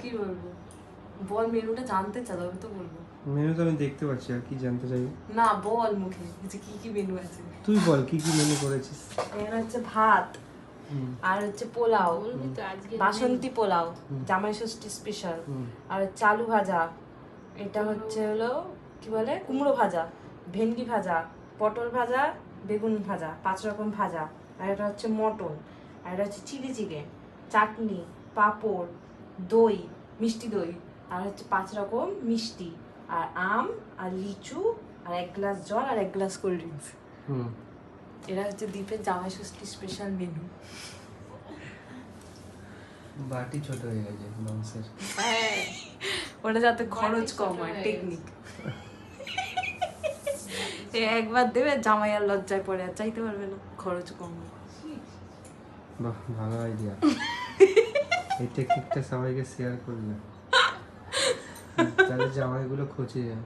কি বলবো বল, মেনুটা জানতে চাও তবে তো বলবো। মেনু তো আমি দেখতে পাচ্ছি, আর কি জানতে চাইবি? না বল মুখে যে কি কি মেনু আছে। তুই বল কি কি মেনু করেছিস। এখানে হচ্ছে ভাত, আর হচ্ছে পোলাও, বাসন্তী পোলাও, জামাই ষষ্ঠী স্পেশাল, আর হচ্ছে আলু ভাজা, এটা হচ্ছে হলো কি বলে কুমড়ো ভাজা, ভেন্ডি ভাজা, পটল ভাজা, বেগুন ভাজা, 5 রকম ভাজা, আর এটা হচ্ছে মটন, আর এটা হচ্ছে চিলি চিকেন, চাটনি, পাঁপড়, দই, মিষ্টি দই, আর হচ্ছে 5 রকম মিষ্টি, আর আম, আর লিচু, আর 1 গ্লাস জল, আর 1 গ্লাস কোল্ড ড্রিঙ্কস। এরা হচ্ছে দ্বীপের জামাই ষষ্ঠী স্পেশাল মেনু। বাটি ছোট হয়ে গেছে মাংসের। ওটা যাতে খরচ কম হয়, টেকনিক। একবার দেবে, জামাই আর লজ্জায় পড়ে আর চাইতে পারবে না, খরচ কম হয়। বাহ, ভালো আইডিয়া। এই টেকনিকটা সবাইকে শেয়ার করবে, তাহলে জামাইগুলো খোঁজে যায়।